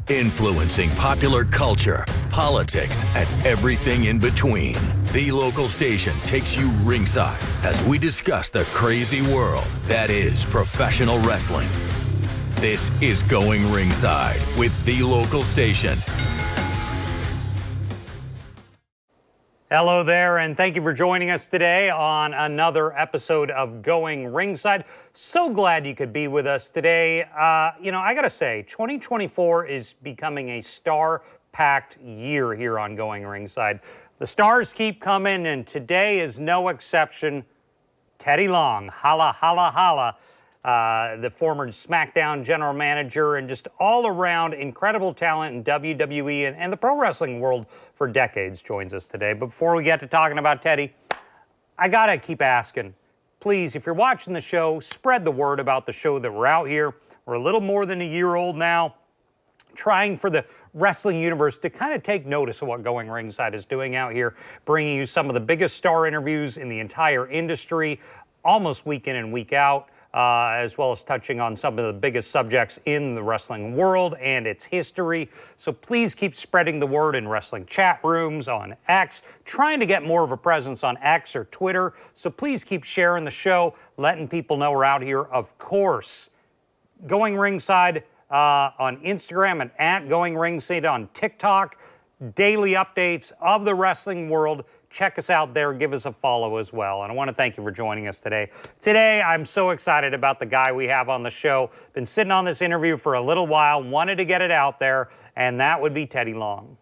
influencing popular culture, politics, and everything in between. The local station takes you ringside as we discuss the crazy world that is professional wrestling. This is Going Ringside with the local station. Hello there, and thank you for joining us today on another episode of Going Ringside. So glad you could be with us today. I gotta say, 2024 is becoming a star-packed year here on Going Ringside. The stars keep coming, and today is no exception. Teddy Long, holla, holla, holla. The former Smackdown General Manager and just all-around incredible talent in WWE and the pro wrestling world for decades joins us today. But before we get to talking about Teddy, I gotta keep asking. Please, if you're watching the show, spread the word about the show that we're out here. We're a little more than a year old now, trying for the wrestling universe to kind of take notice of what Going Ringside is doing out here, bringing you some of the biggest star interviews in the entire industry, almost week in and week out. As well as touching on some of the biggest subjects in the wrestling world and its history. So please keep spreading the word in wrestling chat rooms, on X, trying to get more of a presence on X or Twitter. So please keep sharing the show, letting people know we're out here. Of course, Going Ringside on Instagram and at Going Ringside on TikTok. Daily updates of the wrestling world. Check us out there. Give us a follow as well. And I want to thank you for joining us today. Today, I'm so excited about the guy we have on the show. Been sitting on this interview for a little while, wanted to get it out there, and that would be Teddy Long.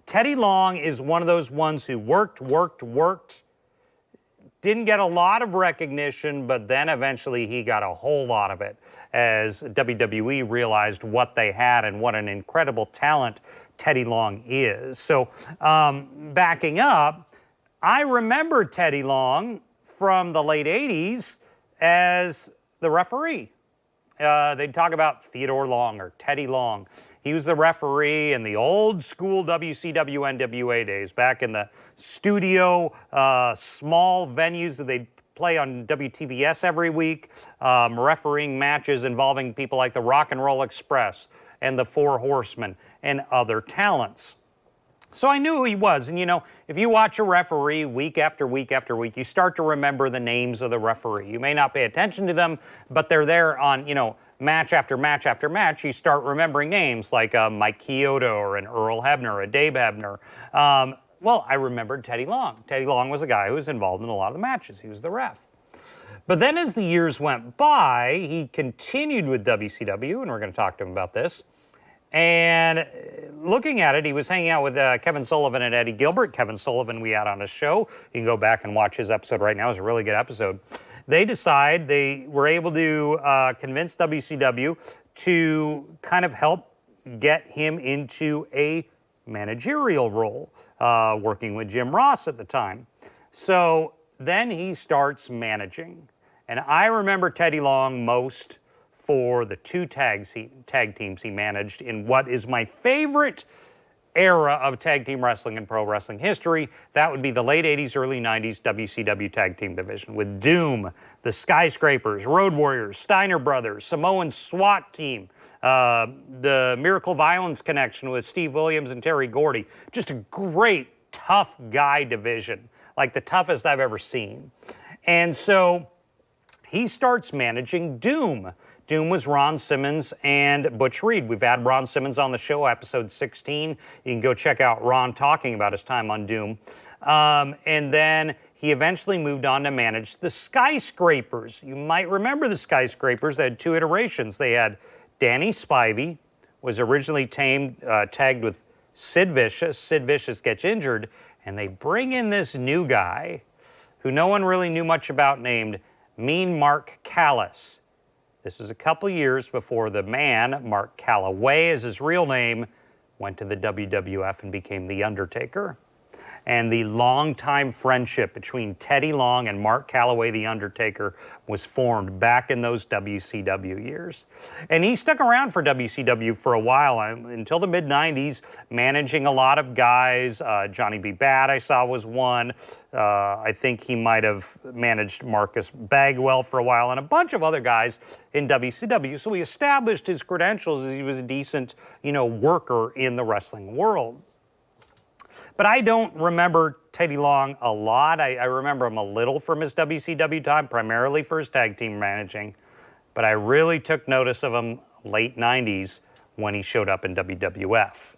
Teddy Long is one of those ones who worked, didn't get a lot of recognition, but then eventually he got a whole lot of it as WWE realized what they had and what an incredible talent Teddy Long is. So backing up, I remember Teddy Long from the late 80s as the referee. They'd talk about Theodore Long or Teddy Long. He was the referee in the old school WCW NWA days, back in the studio, small venues that they'd play on WTBS every week, refereeing matches involving people like the Rock and Roll Express and the Four Horsemen and other talents. So I knew who he was, and if you watch a referee week after week after week, you start to remember the names of the referee. You may not pay attention to them, but they're there on, match after match after match. You start remembering names like Mike Chiodo or an Earl Hebner, or a Dave Hebner. Well, I remembered Teddy Long. Teddy Long was a guy who was involved in a lot of the matches. He was the ref. But then as the years went by, he continued with WCW, and we're going to talk to him about this. And looking at it, he was hanging out with Kevin Sullivan and Eddie Gilbert. Kevin Sullivan we had on his show. You can go back and watch his episode right now. It's a really good episode. They were able to convince WCW to kind of help get him into a managerial role, working with Jim Ross at the time. So then he starts managing. And I remember Teddy Long most for the two tag teams he managed in what is my favorite era of tag team wrestling and pro wrestling history. That would be the late 80s, early 90s WCW tag team division with Doom, the Skyscrapers, Road Warriors, Steiner Brothers, Samoan SWAT team, the Miracle Violence connection with Steve Williams and Terry Gordy. Just a great, tough guy division, like the toughest I've ever seen. And so he starts managing Doom. Doom was Ron Simmons and Butch Reed. We've had Ron Simmons on the show, episode 16. You can go check out Ron talking about his time on Doom. And then he eventually moved on to manage the Skyscrapers. You might remember the Skyscrapers. They had two iterations. They had Danny Spivey, was originally tagged with Sid Vicious. Sid Vicious gets injured, and they bring in this new guy who no one really knew much about named Mean Mark Callis. This was a couple years before the man, Mark Calloway is his real name, went to the WWF and became The Undertaker. And the longtime friendship between Teddy Long and Mark Calloway, the Undertaker, was formed back in those WCW years. And he stuck around for WCW for a while, until the mid-90s, managing a lot of guys. Johnny B. Bad, I saw, was one. I think he might have managed Marcus Bagwell for a while, and a bunch of other guys in WCW. So he established his credentials as he was a decent, worker in the wrestling world. But I don't remember Teddy Long a lot. I remember him a little from his WCW time, primarily for his tag team managing. But I really took notice of him late 90s when he showed up in WWF.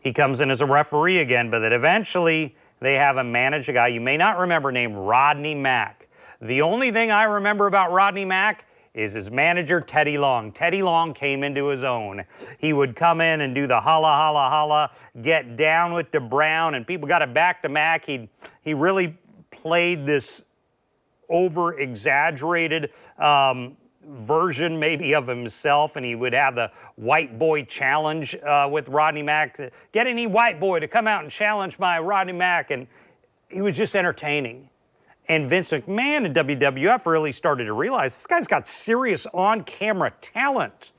He comes in as a referee again, but then eventually they have him manage a guy you may not remember named Rodney Mack. The only thing I remember about Rodney Mack is his manager, Teddy Long. Teddy Long came into his own. He would come in and do the holla, holla, holla, get down with the Brown, and people got it back to Mack. He really played this over-exaggerated version maybe of himself, and he would have the white boy challenge with Rodney Mack. Get any white boy to come out and challenge my Rodney Mack, and he was just entertaining. And Vince McMahon and WWF really started to realize this guy's got serious on-camera talent.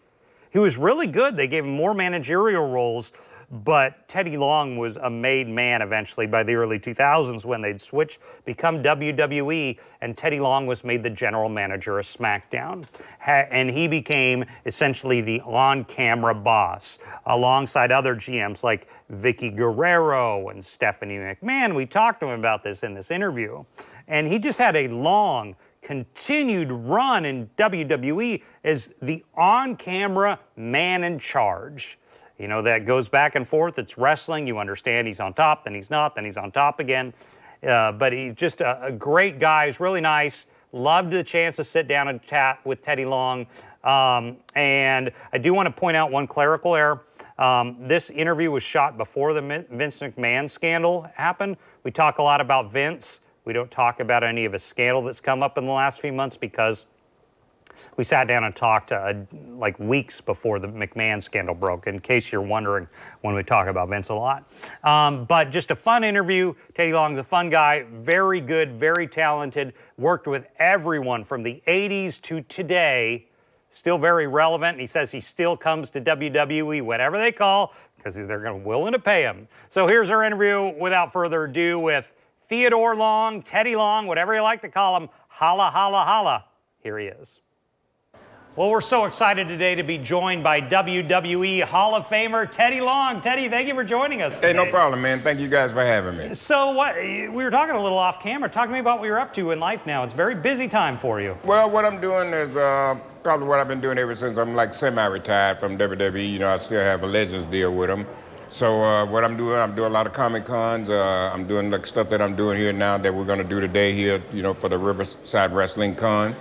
He was really good. They gave him more managerial roles, but Teddy Long was a made man eventually by the early 2000s when they'd switched, become WWE, and Teddy Long was made the general manager of SmackDown. And he became essentially the on-camera boss, alongside other GMs like Vicky Guerrero and Stephanie McMahon. We talked to him about this in this interview. And he just had a long, continued run in WWE as the on-camera man in charge. That goes back and forth. It's wrestling. You understand he's on top, then he's not, then he's on top again. But he's just a great guy. He's really nice. Loved the chance to sit down and chat with Teddy Long. And I do want to point out one clerical error. This interview was shot before the Vince McMahon scandal happened. We talk a lot about Vince. We don't talk about any of his scandal that's come up in the last few months because we sat down and talked like weeks before the McMahon scandal broke, in case you're wondering when we talk about Vince a lot. But just a fun interview. Teddy Long's a fun guy, very good, very talented, worked with everyone from the 80s to today, still very relevant. And he says he still comes to WWE whenever they call because they're willing to pay him. So here's our interview without further ado with Theodore Long, Teddy Long, whatever you like to call him. Holla, holla, holla. Here he is. Well, we're so excited today to be joined by WWE Hall of Famer Teddy Long. Teddy, thank you for joining us today. Hey, no problem, man. Thank you guys for having me. So we were talking a little off camera. Talk to me about what you're up to in life now. It's a very busy time for you. Well, what I'm doing is probably what I've been doing ever since I'm like semi-retired from WWE. I still have a Legends deal with them. So what I'm doing a lot of Comic Cons. I'm doing like stuff that I'm doing here now that we're going to do today here, for the Riverside Wrestling Con.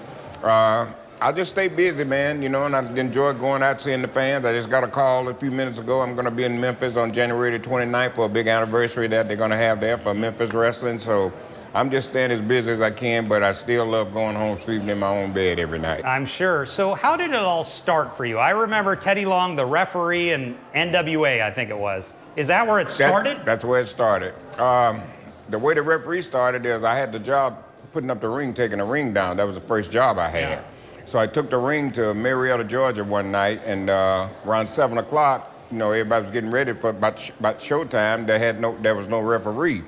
I just stay busy, man, and I enjoy going out seeing the fans. I just got a call a few minutes ago. I'm going to be in Memphis on January the 29th for a big anniversary that they're going to have there for Memphis Wrestling. So I'm just staying as busy as I can, but I still love going home, sleeping in my own bed every night. I'm sure. So how did it all start for you? I remember Teddy Long, the referee in NWA, I think it was. Is that where it started? That's where it started. The way the referee started is I had the job putting up the ring, taking the ring down. That was the first job I had. Yeah. So I took the ring to Marietta, Georgia one night, and around 7 o'clock, everybody was getting ready for about showtime. There was no referee.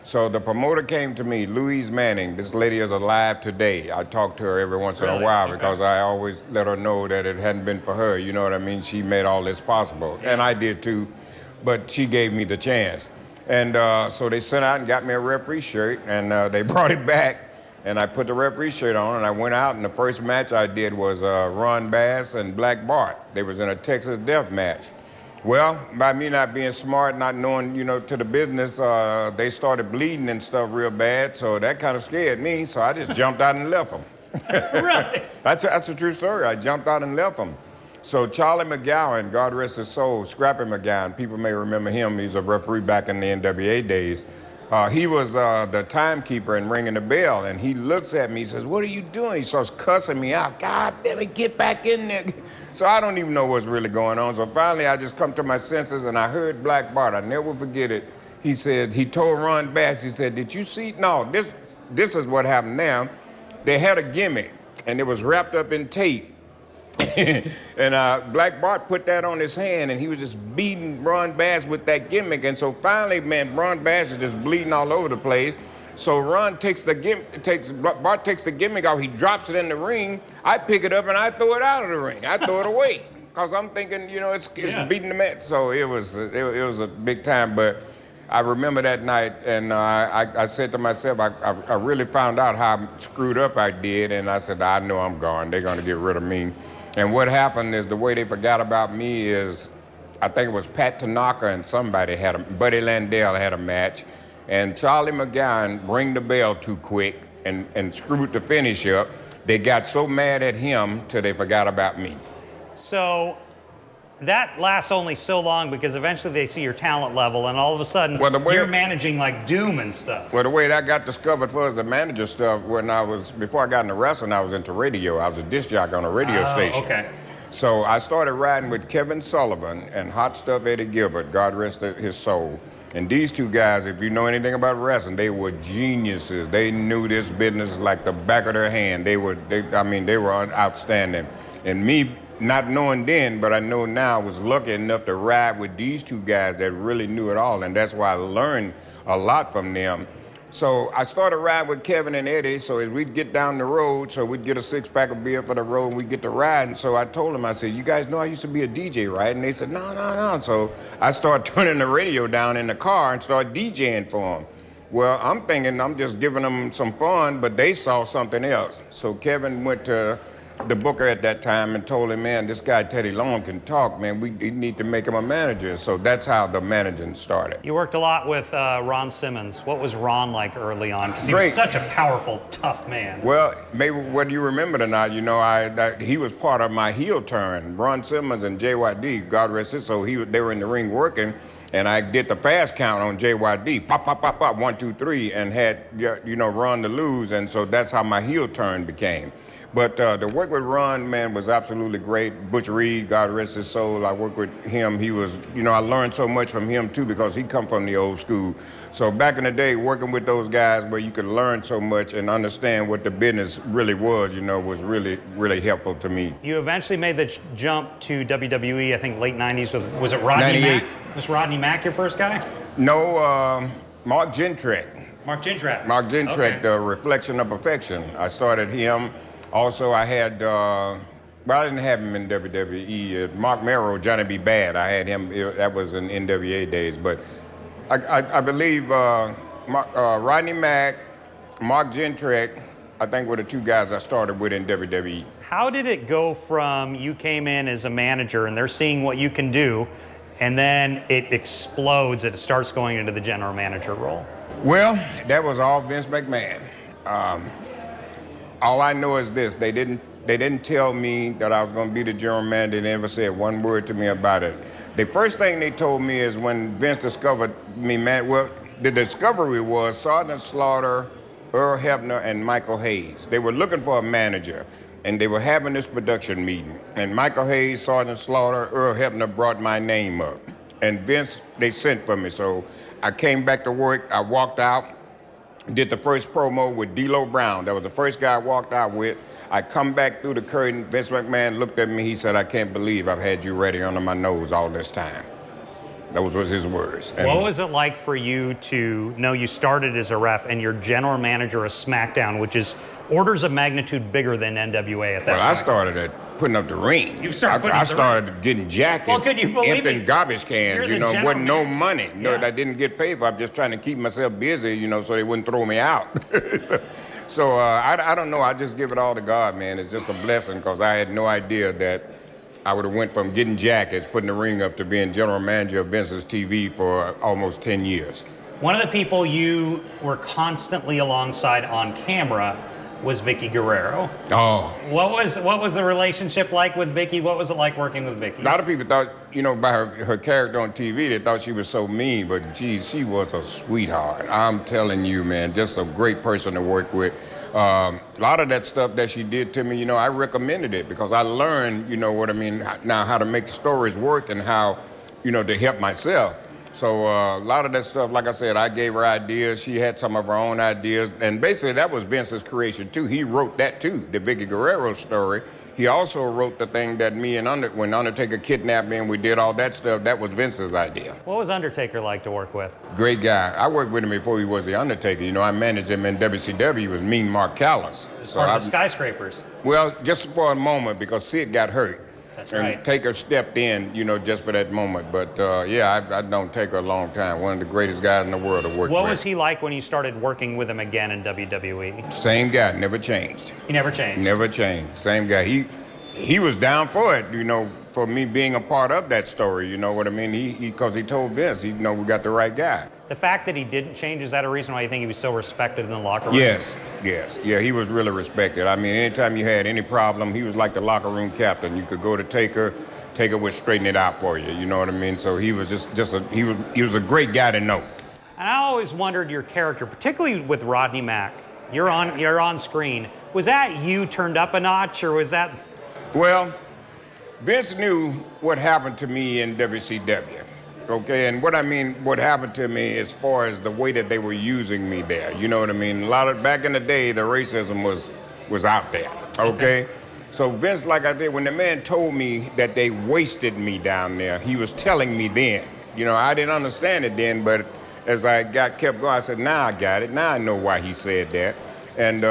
So the promoter came to me, Louise Manning. This lady is alive today. I talk to her every once in a while because I always let her know that it hadn't been for her. You know what I mean? She made all this possible, and I did too, but she gave me the chance. And so they sent out and got me a referee shirt, and they brought it back. And I put the referee shirt on, and I went out, and the first match I did was Ron Bass and Black Bart. They was in a Texas death match. Well, by me not being smart, not knowing, to the business, they started bleeding and stuff real bad, so that kind of scared me, so I just jumped out and left them. Really? That's a true story. I jumped out and left them. So Charlie McGowan, God rest his soul, Scrappy McGowan, people may remember him. He's a referee back in the NWA days. He was the timekeeper and ringing the bell, and he looks at me, he says, "What are you doing?" He starts cussing me out. "God damn it, get back in there." So I don't even know what's really going on. So finally I just come to my senses, and I heard Black Bart. I never forget it. he said, he told Ron Bass, he said, did you see? No, this is what happened now. They had a gimmick, and it was wrapped up in tape. And Black Bart put that on his hand, and he was just beating Ron Bass with that gimmick. And so finally, man, Ron Bass is just bleeding all over the place. So Ron takes the Bart takes the gimmick out. He drops it in the ring. I pick it up and I throw it out of the ring. I throw it away because I'm thinking, you know, it's beating the match. So it was a big time. But I remember that night, and I said to myself, I really found out how screwed up I did, and I said, I know I'm gone. They're going to get rid of me. And what happened is the way they forgot about me is, I think it was Pat Tanaka and somebody Buddy Landell had a match, and Charlie McGowan rang the bell too quick and screwed the finish up. They got so mad at him till they forgot about me. So that lasts only so long because eventually they see your talent level and all of a sudden you're managing like Doom and stuff. Well, the way that got discovered for the manager stuff, before I got into wrestling, I was into radio. I was a disc jockey on a radio station. Okay. So I started riding with Kevin Sullivan and Hot Stuff Eddie Gilbert, God rest his soul. And these two guys, if you know anything about wrestling, they were geniuses. They knew this business like the back of their hand. They were outstanding. And me, not knowing then, but I know now, was lucky enough to ride with these two guys that really knew it all, and that's why I learned a lot from them. So I started riding with Kevin and Eddie, so as we'd get down the road, so we'd get a six-pack of beer for the road, and we'd get to riding. So I told them, I said, you guys know I used to be a DJ, right? And they said, no. So I started turning the radio down in the car and started DJing for them. Well, I'm thinking I'm just giving them some fun, but they saw something else. So Kevin went to the booker at that time and told him, man, this guy Teddy Long can talk, man. We need to make him a manager. So that's how the managing started. You worked a lot with Ron Simmons. What was Ron like early on? Because he was such a powerful, tough man. Well, maybe whether you remember it or not, you know, he was part of my heel turn. Ron Simmons and JYD, God rest his soul, they were in the ring working, and I did the fast count on JYD, pop, pop, pop, pop, 1, 2, 3, and had, you know, Ron to lose, and so that's how my heel turn became. But the work with Ron, man, was absolutely great. Butch Reed, God rest his soul, I worked with him. He was, you know, I learned so much from him too because he come from the old school. So back in the day, working with those guys where you could learn so much and understand what the business really was, you know, was really, really helpful to me. You eventually made the jump to WWE, I think late 90s. Was it Rodney 98. Mack? Was Rodney Mack your first guy? No, Mark Gentrek. Mark Gentrek. Mark Gentrek, okay. The Reflection of Perfection. I started him. Also, I had, well, I didn't have him in WWE. Mark Merrow, Johnny B. Bad, I had him, that was in NWA days. But I believe Rodney Mack, Mark Gentrek, I think were the two guys I started with in WWE. How did it go from you came in as a manager and they're seeing what you can do, and then it explodes and it starts going into the general manager role? Well, that was all Vince McMahon. All I know is this: they didn't tell me that I was going to be the general manager. They never said one word to me about it. The first thing they told me is when Vince discovered me, man. Well, the discovery was Sergeant Slaughter, Earl Hebner, and Michael Hayes. They were looking for a manager, and they were having this production meeting. And Michael Hayes, Sergeant Slaughter, Earl Hebner brought my name up, and Vince, they sent for me. So I came back to work. I walked out. Did the first promo with D'Lo Brown. That was the first guy I walked out with. I come back through the curtain. Vince McMahon looked at me. He said, I can't believe I've had you ready under my nose all this time. Those was his words. And what was it like for you to know you started as a ref and you're general manager of SmackDown, which is orders of magnitude bigger than NWA at that point? I started at putting up the ring. You started I started getting jackets, emptying garbage cans, you know, wasn't no money. No, I didn't get paid for. I'm just trying to keep myself busy, you know, so they wouldn't throw me out. so I don't know. I just give it all to God, man. It's just a blessing because I had no idea that I would have went from getting jackets, putting the ring up, to being general manager of Vince's TV for almost 10 years. One of the people you were constantly alongside on camera was Vicky Guerrero. Oh. What was the relationship like with Vicky? What was it like working with Vicky? A lot of people thought, you know, by her character on TV, they thought she was so mean, but geez, she was a sweetheart. I'm telling you, man, just a great person to work with. A lot of that stuff that she did to me, you know, I recommended it because I learned, you know what I mean, now how to make stories work and how, you know, to help myself. So a lot of that stuff, like I said, I gave her ideas. She had some of her own ideas. And basically that was Vince's creation too. He wrote that too, the Vicky Guerrero story. He also wrote the thing that me and when Undertaker kidnapped me and we did all that stuff, that was Vince's idea. What was Undertaker like to work with? Great guy. I worked with him before he was the Undertaker. You know, I managed him in WCW. He was Mean Mark Callis. So part of the Skyscrapers. Well, just for a moment because Sid got hurt. That's and right. Taker stepped in, you know, just for that moment. But yeah, I've known Taker a long time. One of the greatest guys in the world to work with. What was he like when you started working with him again in WWE? Same guy, never changed. He never changed? Never changed. Same guy. He was down for it, you know, for me being a part of that story, you know what I mean? Because he told Vince, we got the right guy. The fact that he didn't change, is that a reason why you think he was so respected in the locker room? Yes. Yeah, he was really respected. I mean, anytime you had any problem, he was like the locker room captain. You could go to Taker would straighten it out for you, you know what I mean? So he was he was a great guy to know. And I always wondered your character, particularly with Rodney Mack. You're on screen. Was that you turned up a notch, or was that... Well, Vince knew what happened to me in WCW, okay? And what I mean, what happened to me as far as the way that they were using me there, you know what I mean? Back in the day, the racism was out there, okay? So Vince, like I did, when the man told me that they wasted me down there, he was telling me then. You know, I didn't understand it then, but as I kept going, I said, now I got it. Now I know why he said that. And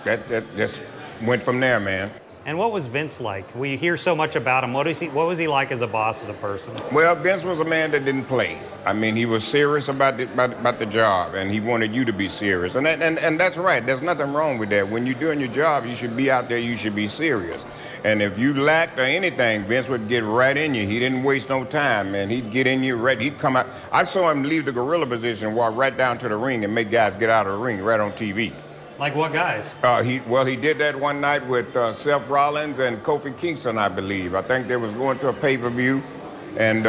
that just went from there, man. And what was Vince like? We hear so much about him. What was he like as a boss, as a person? Well, Vince was a man that didn't play. I mean, he was serious about the job, and he wanted you to be serious. And that's right. There's nothing wrong with that. When you're doing your job, you should be out there. You should be serious. And if you lacked or anything, Vince would get right in you. He didn't waste no time, man. He'd get in you right. He'd come out. I saw him leave the gorilla position, walk right down to the ring, and make guys get out of the ring right on TV. Like what guys? He did that one night with Seth Rollins and Kofi Kingston, I believe. I think they was going to a pay-per-view, and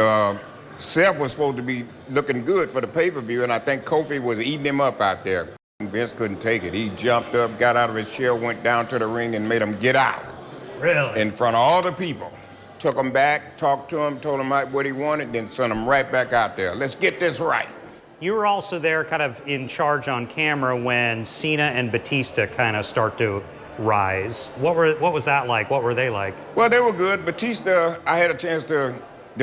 Seth was supposed to be looking good for the pay-per-view, and I think Kofi was eating him up out there. Vince couldn't take it. He jumped up, got out of his chair, went down to the ring, and made him get out. Really? In front of all the people. Took him back, talked to him, told him what he wanted, then sent him right back out there. Let's get this right. You were also there kind of in charge on camera when Cena and Batista kind of start to rise. What was that like? What were they like? Well, they were good. Batista, I had a chance to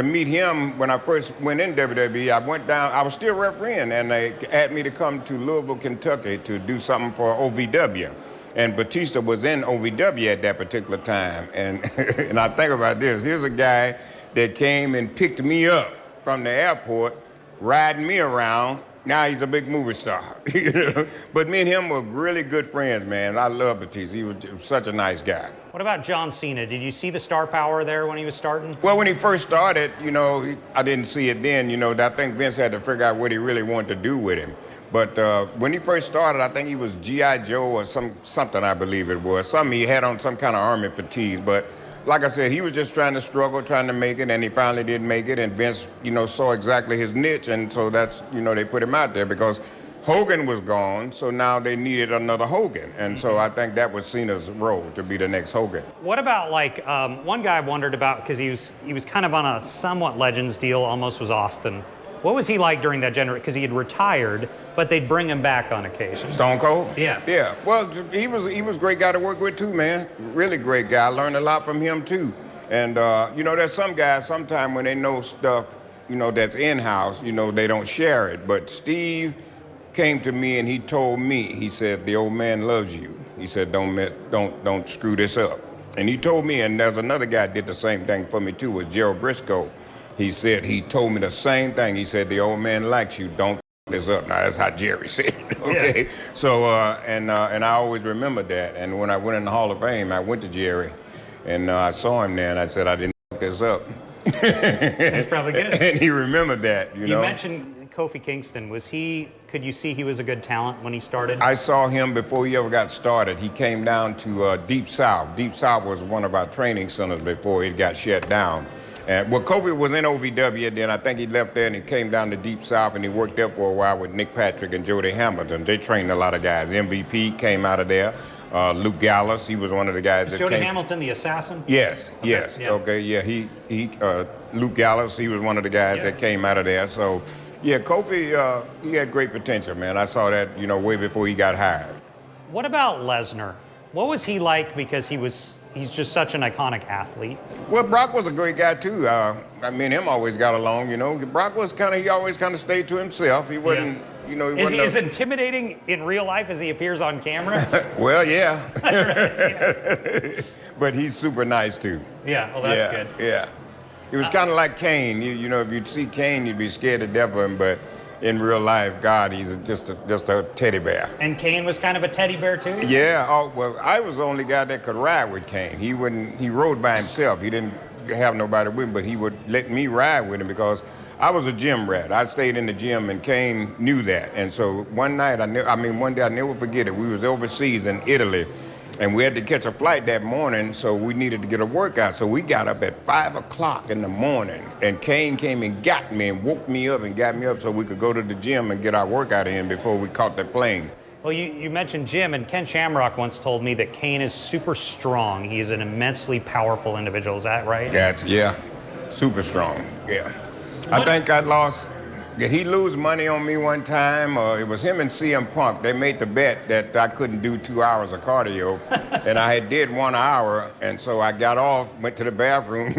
meet him when I first went in WWE. I went down, I was still refereeing, and they asked me to come to Louisville, Kentucky to do something for OVW. And Batista was in OVW at that particular time. And, and I think about this. Here's a guy that came and picked me up from the airport, riding me around. Now he's a big movie star. You know? But me and him were really good friends, man. I love Batista. He was such a nice guy. What about John Cena? Did you see the star power there when he was starting? Well, when he first started, you know, I didn't see it then. You know, I think Vince had to figure out what he really wanted to do with him. But when he first started, I think he was G.I. Joe or something, I believe it was. He had on some kind of army fatigues. But like I said, he was just trying to struggle, trying to make it, and he finally did make it. And Vince, you know, saw exactly his niche, and so that's, you know, they put him out there because Hogan was gone, so now they needed another Hogan. And so I think that was Cena's role, to be the next Hogan. What about, like, one guy I wondered about, because he was kind of on a somewhat Legends deal, almost, was Austin. What was he like during that generation? Because he had retired, but they'd bring him back on occasion. Stone Cold? Yeah. Yeah. Well, he was a great guy to work with too, man. Really great guy. I learned a lot from him too. And you know, there's some guys sometimes when they know stuff, you know, that's in-house, you know, they don't share it. But Steve came to me and he told me, he said, the old man loves you. He said, don't screw this up. And he told me, and there's another guy that did the same thing for me too, was Gerald Briscoe. He said, he told me the same thing. He said, the old man likes you, don't this up. Now, that's how Jerry said it, okay? Yeah. So, and I always remember that. And when I went in the Hall of Fame, I went to Jerry, and I saw him there, and I said, I didn't this up. That's probably good. And he remembered that, you know? You mentioned Kofi Kingston. Could you see he was a good talent when he started? I saw him before he ever got started. He came down to Deep South. Deep South was one of our training centers before it got shut down. Well, Kofi was in OVW, then I think he left there and he came down to Deep South and he worked there for a while with Nick Patrick and Jody Hamilton. They trained a lot of guys. MVP came out of there. Luke Gallows, he was one of the guys that Jody came. Hamilton, the assassin? Yes, okay. yes. Yeah. Okay, yeah, he Luke Gallows, he was one of the guys that came out of there. So, yeah, Kofi, he had great potential, man. I saw that, way before he got hired. What about Lesnar? What was he like? Because he's just such an iconic athlete. Well, Brock was a great guy too. Me and him always got along, Brock was he always kind of stayed to himself. He wasn't, he wasn't. Is he as intimidating in real life as he appears on camera? Well, yeah. But he's super nice too. Yeah, well, that's good. Yeah. He was kind of like Kane. If you'd see Kane, you'd be scared to death of him, but in real life, God, he's just a teddy bear. And Kane was kind of a teddy bear too? Yeah. Oh, well, I was the only guy that could ride with Kane. He rode by himself. He didn't have nobody with him, but he would let me ride with him because I was a gym rat. I stayed in the gym, and Kane knew that. And so one day, I'll never forget it. We was overseas in Italy, and we had to catch a flight that morning, so we needed to get a workout. So we got up at 5 o'clock in the morning, and Kane came and got me and woke me up and got me up so we could go to the gym and get our workout in before we caught the plane. Well, you mentioned Jim, and Ken Shamrock once told me that Kane is super strong. He is an immensely powerful individual. Is that right? Yeah, super strong, yeah. I think I lost. Did he lose money on me one time? It was him and CM Punk. They made the bet that I couldn't do 2 hours of cardio, and I did 1 hour, and so I got off, went to the bathroom,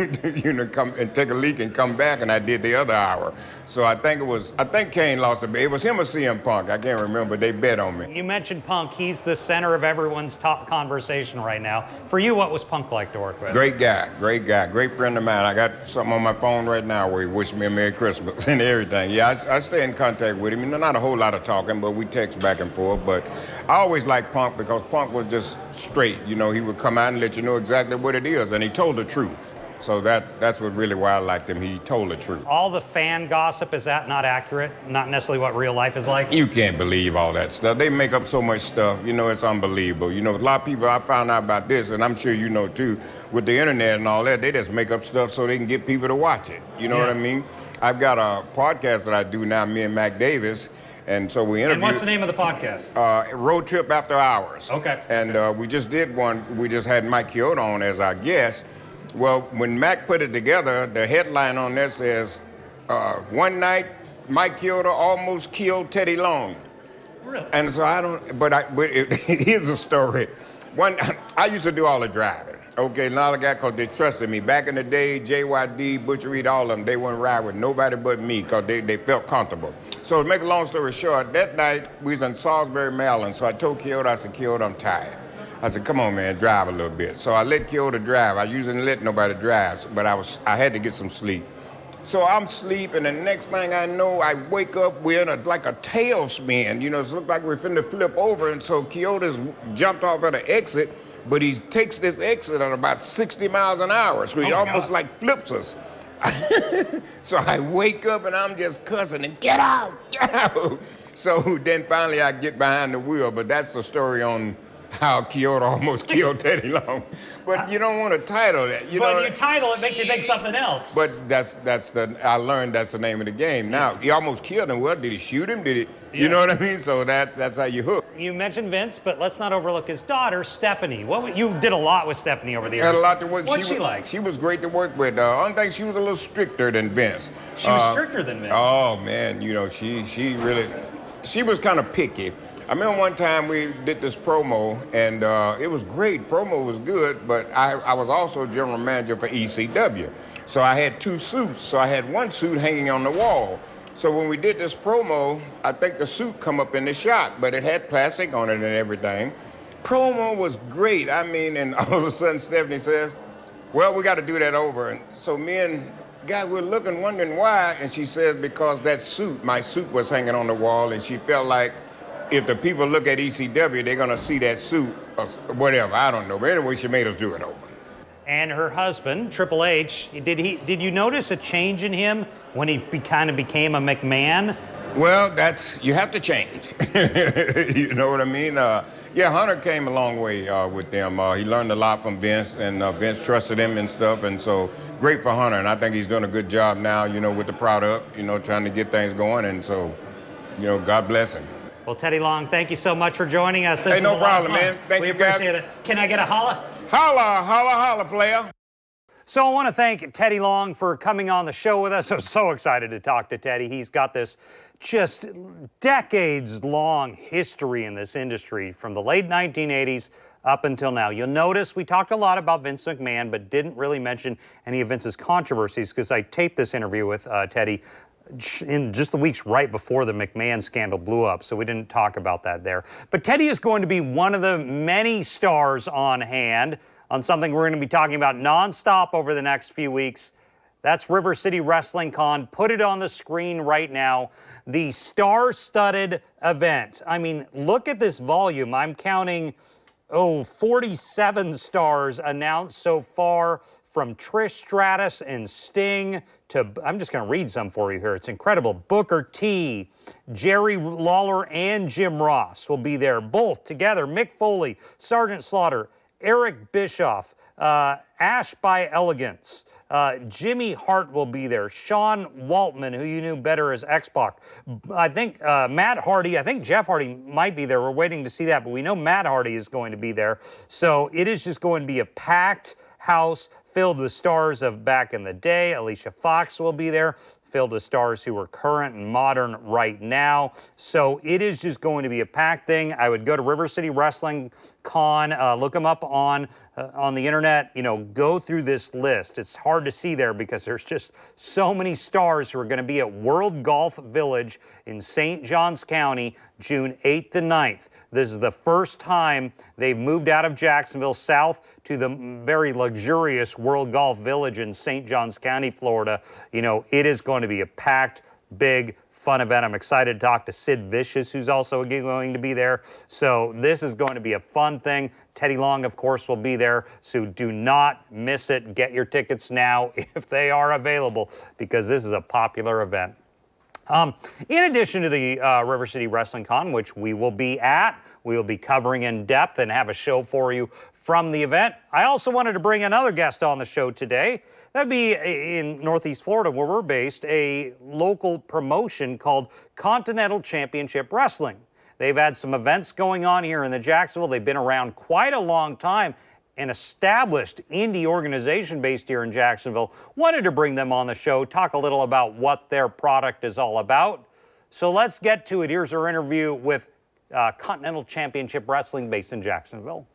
come and take a leak and come back, and I did the other hour. So I think Kane lost a bet. It was him or CM Punk. I can't remember. They bet on me. You mentioned Punk. He's the center of everyone's top conversation right now. For you, what was Punk like to work with? Great guy, great friend of mine. I got something on my phone right now where he wished me a Merry Christmas and everything. Yeah, I stay in contact with him. Not a whole lot of talking, but we text back and forth. But I always liked Punk because Punk was just straight. He would come out and let you know exactly what it is, and he told the truth. So that's really why I liked him. He told the truth. All the fan gossip, is that not accurate? Not necessarily what real life is like? You can't believe all that stuff. They make up so much stuff. It's unbelievable. A lot of people, I found out about this, and I'm sure you know too, with the internet and all that, they just make up stuff so they can get people to watch it. You know what I mean? I've got a podcast that I do now, me and Mac Davis, and so we interview. And what's the name of the podcast? Road Trip After Hours. Okay. And we just did one. We just had Mike Chiodo on as our guest. Well, when Mac put it together, the headline on there says, one night, Mike Chiodo almost killed Teddy Long. Really? And so here's the story. I used to do all the driving. Okay, now I got because they trusted me. Back in the day, JYD, Butcher Reed, all of them, they wouldn't ride with nobody but me because they felt comfortable. So to make a long story short, that night, we was in Salisbury, Maryland. So I told Chiodo, I said, Chiodo, I'm tired. I said, come on, man, drive a little bit. So I let Chiodo drive. I usually didn't let nobody drive, but I had to get some sleep. So I'm sleeping, and the next thing I know, I wake up, we're in like a tailspin. It looked like we're finna flip over, and so Chiodo's jumped off at the exit, but he takes this exit at about 60 miles an hour, so he almost like flips us. So I wake up, and I'm just cussing, and get out. So then finally I get behind the wheel, but that's the story on how Chiodo almost killed Teddy Long. But you don't want to title that. But you title it makes you think something else. But I learned that's the name of the game. Now, he almost killed him. Well, did he shoot him? Did he? You know what I mean? So that's how you hook. You mentioned Vince, but let's not overlook his daughter, Stephanie. You did a lot with Stephanie over the years. Had a lot to work. What's she like? She was great to work with. Only thing, she was a little stricter than Vince. She was stricter than Vince? Oh, man. She was kind of picky. I remember one time we did this promo, and it was great. Promo was good, but I was also general manager for ECW. So I had 2 suits. So I had one suit hanging on the wall. So when we did this promo, I think the suit come up in the shot, but it had plastic on it and everything. Promo was great. And all of a sudden Stephanie says, well, we got to do that over. And so me and guy were looking, wondering why, and she said because my suit was hanging on the wall, and she felt like if the people look at ECW, they're going to see that suit or whatever. I don't know. But anyway, she made us do it over. And her husband, Triple H, did you notice a change in him when he kind of became a McMahon? Well, you have to change. You know what I mean? Hunter came a long way with them. He learned a lot from Vince, and Vince trusted him and stuff. And so great for Hunter. And I think he's doing a good job now, with the product, trying to get things going. And so, God bless him. Well, Teddy Long, thank you so much for joining us. Hey, no problem, man. Thank you, guys. We appreciate it. Can I get a holla? Holla, holla, holla, player. So I want to thank Teddy Long for coming on the show with us. I'm so excited to talk to Teddy. He's got this just decades-long history in this industry from the late 1980s up until now. You'll notice we talked a lot about Vince McMahon, but didn't really mention any of Vince's controversies because I taped this interview with Teddy in just the weeks right before the McMahon scandal blew up, so we didn't talk about that there. But Teddy is going to be one of the many stars on hand on something we're going to be talking about nonstop over the next few weeks. That's River City Wrestling Con. Put it on the screen right now. The star-studded event. I mean, look at this volume. I'm counting, 47 stars announced so far, from Trish Stratus and Sting to, I'm just going to read some for you here. It's incredible. Booker T, Jerry Lawler, and Jim Ross will be there, both together. Mick Foley, Sergeant Slaughter, Eric Bischoff, Ash by Elegance, Jimmy Hart will be there, Sean Waltman, who you knew better as X-Pac. I think Matt Hardy, I think Jeff Hardy might be there. We're waiting to see that, but we know Matt Hardy is going to be there. So it is just going to be a packed house filled with stars of back in the day. Alicia Fox will be there, filled with stars who are current and modern right now. So it is just going to be a packed thing. I would go to River City Wrestling Con, look them up on the internet, go through this list. It's hard to see there because there's just so many stars who are going to be at World Golf Village in St. Johns County, June 8th and 9th. This is the first time they've moved out of Jacksonville south to the very luxurious World Golf Village in St. Johns County, Florida. It is going to be a packed, big, fun event. I'm excited to talk to Sid Vicious, who's also going to be there. So this is going to be a fun thing. Teddy Long, of course, will be there. So do not miss it. Get your tickets now if they are available, because this is a popular event. In addition to the River City Wrestling Con, which we will be at, we will be covering in depth and have a show for you from the event. I also wanted to bring another guest on the show today. That'd be in Northeast Florida, where we're based, a local promotion called Continental Championship Wrestling. They've had some events going on here in the Jacksonville. They've been around quite a long time. An established indie organization based here in Jacksonville. Wanted to bring them on the show, talk a little about what their product is all about. So let's get to it. Here's our interview with Continental Championship Wrestling based in Jacksonville.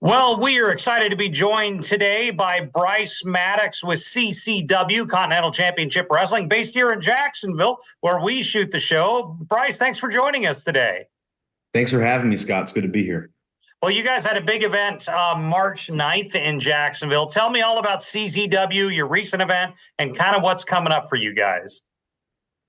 Well, we are excited to be joined today by Bryce Maddox with CCW, Continental Championship Wrestling, based here in Jacksonville, where we shoot the show. Bryce, thanks for joining us today. Thanks for having me, Scott. It's good to be here. Well, you guys had a big event March 9th in Jacksonville. Tell me all about CZW, your recent event, and kind of what's coming up for you guys.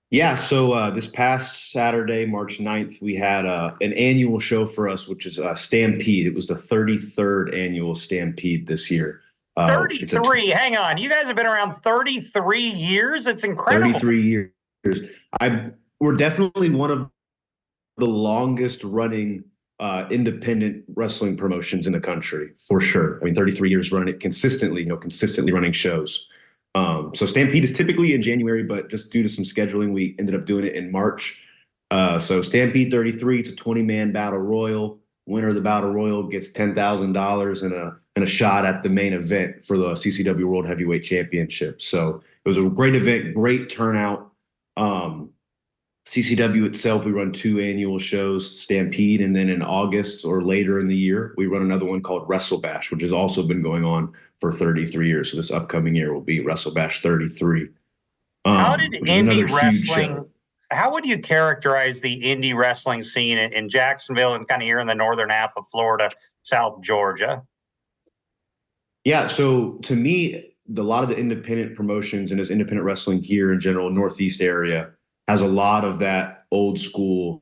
Yeah, so this past Saturday, March 9th, we had an annual show for us, which is Stampede. It was the 33rd annual Stampede this year. 33? Hang on. You guys have been around 33 years? It's incredible. 33 years. We're definitely one of the longest running independent wrestling promotions in the country, for sure. I mean, 33 years running it consistently, consistently running shows. So Stampede is typically in January, but just due to some scheduling, we ended up doing it in March. So Stampede 33, it's a 20-man battle royal. Winner of the battle royal gets $10,000 and a shot at the main event for the CCW World Heavyweight Championship. So it was a great event, great turnout. CCW itself, we run 2 annual shows, Stampede, and then in August or later in the year, we run another one called Wrestle Bash, which has also been going on for 33 years. So this upcoming year will be Wrestle Bash 33. How did indie wrestling, how would you characterize the indie wrestling scene in Jacksonville and kind of here in the northern half of Florida, South Georgia? Yeah, so to me, a lot of the independent promotions and as independent wrestling here in general, Northeast area, has a lot of that old school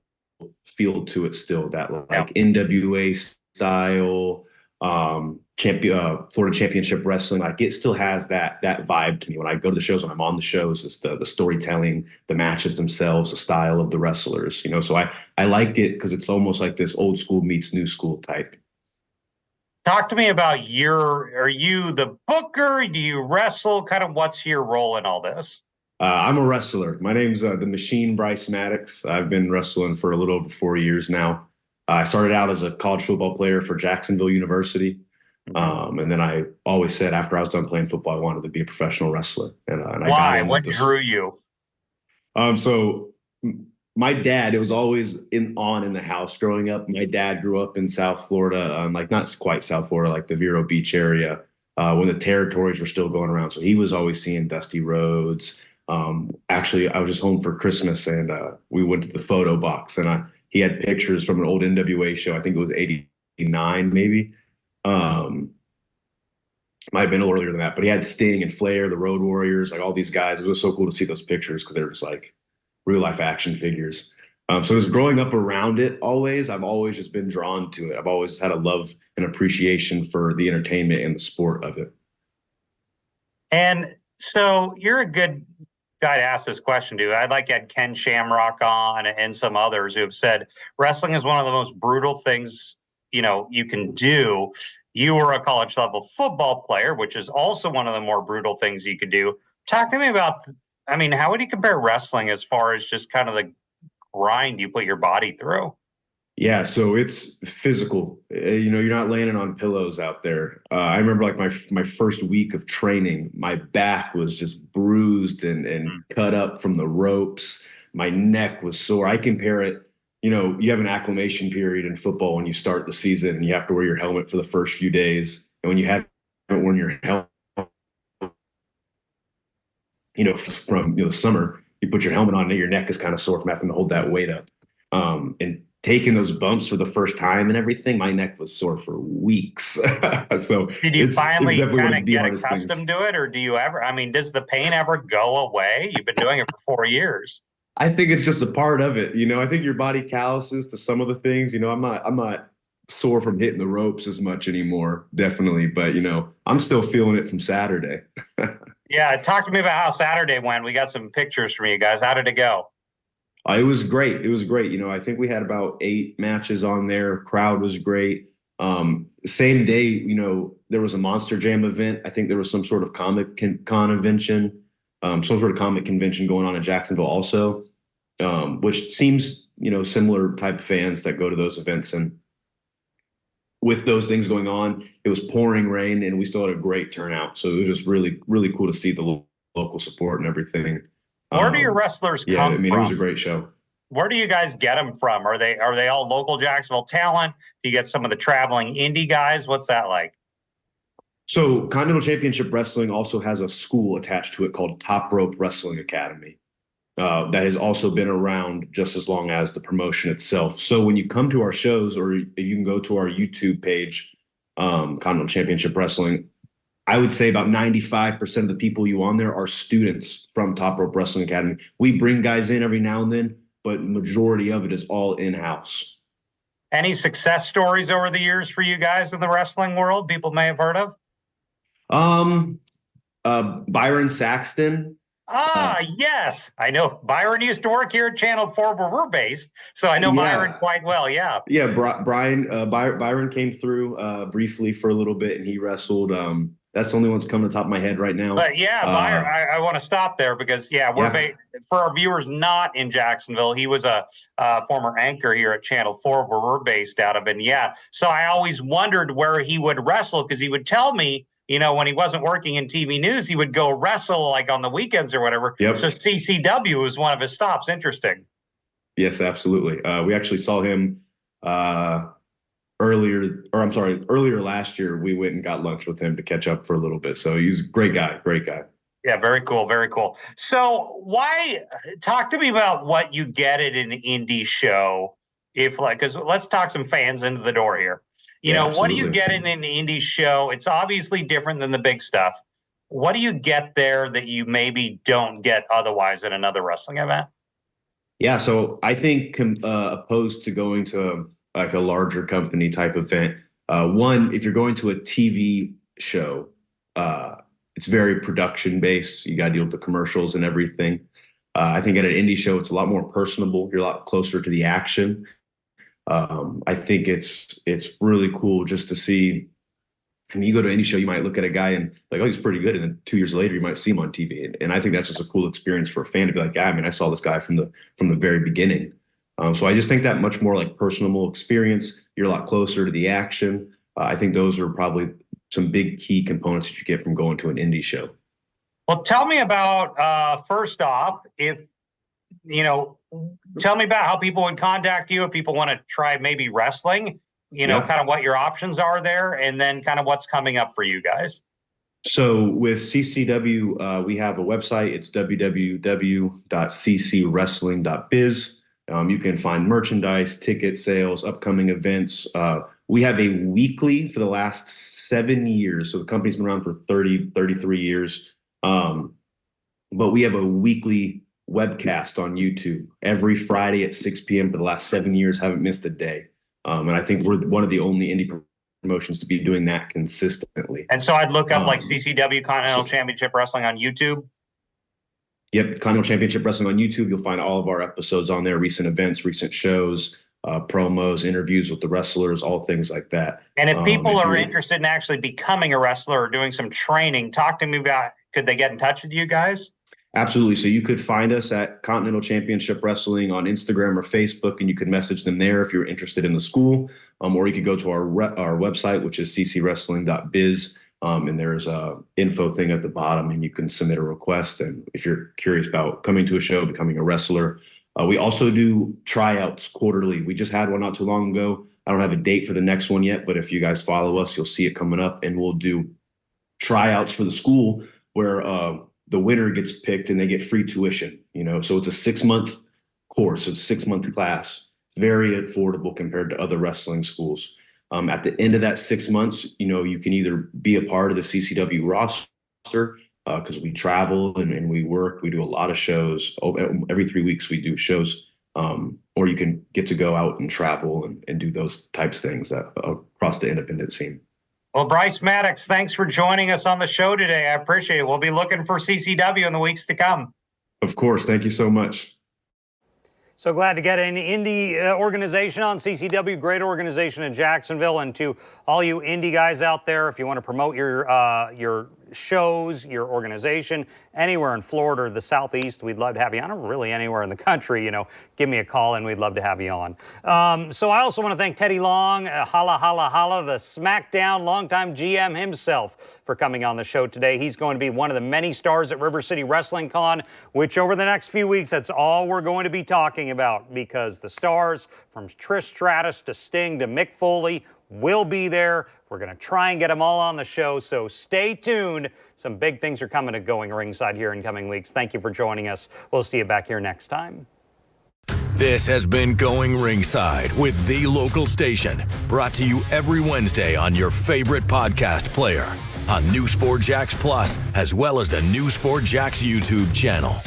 feel to it still, that like NWA style, Florida Championship Wrestling. Like it still has that vibe to me. When I go to the shows, when I'm on the shows, it's the storytelling, the matches themselves, the style of the wrestlers, So I like it because it's almost like this old school meets new school type. Talk to me about are you the booker? Do you wrestle? Kind of what's your role in all this? I'm a wrestler. My name's the Machine Bryce Maddox. I've been wrestling for a little over 4 years now. I started out as a college football player for Jacksonville University. And then I always said after I was done playing football, I wanted to be a professional wrestler. And I got Why? in What with this. drew you? So my dad, it was always on in the house growing up. My dad grew up in South Florida, like not quite South Florida, like the Vero Beach area, when the territories were still going around. So he was always seeing Dusty Rhodes. Actually, I was just home for Christmas and we went to the photo box and he had pictures from an old NWA show. I think it was 89 maybe. Might have been a little earlier than that, but he had Sting and Flair, the Road Warriors, like all these guys. It was so cool to see those pictures because they were just like real life action figures. So as growing up around it, I've always just been drawn to it. I've always had a love and appreciation for the entertainment and the sport of it. And so you're a good guy to ask this question to. I'd like to add Ken Shamrock on and some others who have said wrestling is one of the most brutal things, you can do. You were a college level football player, which is also one of the more brutal things you could do. Talk to me about, how would you compare wrestling as far as just kind of the grind you put your body through? Yeah, so it's physical. You're not landing on pillows out there. I remember like my first week of training, my back was just bruised and cut up from the ropes. My neck was sore. I compare it, you have an acclimation period in football when you start the season and you have to wear your helmet for the first few days. And when you haven't worn your helmet, from the summer, you put your helmet on and your neck is kind of sore from having to hold that weight up. And taking those bumps for the first time and everything, my neck was sore for weeks. So did you finally kind of get accustomed things to it, or do you ever? Does the pain ever go away? You've been doing it for 4 years. I think it's just a part of it. I think your body calluses to some of the things. I'm not sore from hitting the ropes as much anymore, definitely. But I'm still feeling it from Saturday. Yeah, talk to me about how Saturday went. We got some pictures from you guys. How did it go? It was great. It was great. I think we had about 8 matches on there. Crowd was great. Same day, there was a Monster Jam event. I think there was some sort of comic convention, some sort of comic convention going on in Jacksonville also, which seems, similar type of fans that go to those events. And with those things going on, it was pouring rain and we still had a great turnout. So it was just really, really cool to see the local support and everything. Where do your wrestlers come from? It was a great show. Where do you guys get them from? Are they all local Jacksonville talent? Do you get some of the traveling indie guys? What's that like? So Continental Championship Wrestling also has a school attached to it called Top Rope Wrestling Academy. That has also been around just as long as the promotion itself. So when you come to our shows, or you can go to our YouTube page, Continental Championship Wrestling, I would say about 95% of the people you on there are students from Top Rope Wrestling Academy. We bring guys in every now and then, but majority of it is all in-house. Any success stories over the years for you guys in the wrestling world people may have heard of? Byron Saxton. Yes. I know Byron used to work here at Channel 4 where we're based, so I know Byron quite well, yeah. Yeah, Byron came through briefly for a little bit, and he wrestled. That's the only one that's coming to the top of my head right now. But Byron, I want to stop there because, for our viewers not in Jacksonville, he was a former anchor here at Channel 4 where we're based out of. And so I always wondered where he would wrestle because he would tell me, when he wasn't working in TV news, he would go wrestle like on the weekends or whatever. Yep. So CCW was one of his stops. Interesting. Yes, absolutely. We actually saw him earlier last year. We went and got lunch with him to catch up for a little bit. So he's a great guy. Yeah, very cool. Very cool. So talk to me about what you get at an indie show because let's talk some fans into the door here. What do you get in an indie show? It's obviously different than the big stuff. What do you get there that you maybe don't get otherwise at another wrestling event? Yeah, so I think opposed to going to like a larger company type event, one, if you're going to a TV show, it's very production based. You got to deal with the commercials and everything. I think at an indie show, it's a lot more personable. You're a lot closer to the action. I think it's really cool just to see. You go to any show, you might look at a guy and like, oh, he's pretty good. And then 2 years later, you might see him on TV. And I think that's just a cool experience for a fan to be like, I saw this guy from the very beginning. So I just think that much more like personable experience. You're a lot closer to the action. I think those are probably some big key components that you get from going to an indie show. Well, tell me about, first off, tell me about how people would contact you if people want to try maybe wrestling, kind of what your options are there, and then kind of what's coming up for you guys. So with CCW, we have a website. It's www.ccwrestling.biz. You can find merchandise, ticket sales, upcoming events. We have a weekly for the last 7 years. So the company's been around for 33 years. But we have a weekly webcast on YouTube every Friday at 6 p.m. for the last 7 years. Haven't missed a day. And I think we're one of the only indie promotions to be doing that consistently. And so I'd look up like CCW Continental Championship Wrestling on YouTube. Yep, Continental Championship Wrestling on YouTube. You'll find all of our episodes on there, recent events, recent shows, promos, interviews with the wrestlers, all things like that. And if people are interested in actually becoming a wrestler or doing some training, talk to me about, could they get in touch with you guys? Absolutely. So you could find us at Continental Championship Wrestling on Instagram or Facebook, and you could message them there if you're interested in the school, or you could go to our website, which is ccwrestling.biz, and there's a info thing at the bottom, and you can submit a request. And if you're curious about coming to a show, becoming a wrestler, we also do tryouts quarterly. We just had one not too long ago. I don't have a date for the next one yet, but if you guys follow us, you'll see it coming up, and we'll do tryouts for the school where the winner gets picked and they get free tuition, so it's a 6-month course, it's a 6-month class, very affordable compared to other wrestling schools. At the end of that 6 months, you can either be a part of the CCW roster because we travel and we work, we do a lot of shows. Every 3 weeks we do shows, or you can get to go out and travel and do those types of things across the independent scene. Well, Bryce Maddox, thanks for joining us on the show today. I appreciate it. We'll be looking for CCW in the weeks to come. Of course. Thank you so much. So glad to get an indie organization on CCW, great organization in Jacksonville. And to all you indie guys out there, if you want to promote your shows, your organization, anywhere in Florida or the Southeast, we'd love to have you on, or really anywhere in the country, give me a call and we'd love to have you on. So I also want to thank Teddy Long, holla, holla, holla, the Smackdown longtime GM himself, for coming on the show today. He's going to be one of the many stars at River City Wrestling Con, which over the next few weeks, that's all we're going to be talking about, because the stars from Trish Stratus to Sting to Mick Foley will be there. We're going to try and get them all on the show, so stay tuned. Some big things are coming to Going Ringside here in coming weeks. Thank you for joining us. We'll see you back here next time. This has been Going Ringside with The Local Station, brought to you every Wednesday on your favorite podcast player, on New Sport Jacks Plus, as well as the New Sport Jacks YouTube channel.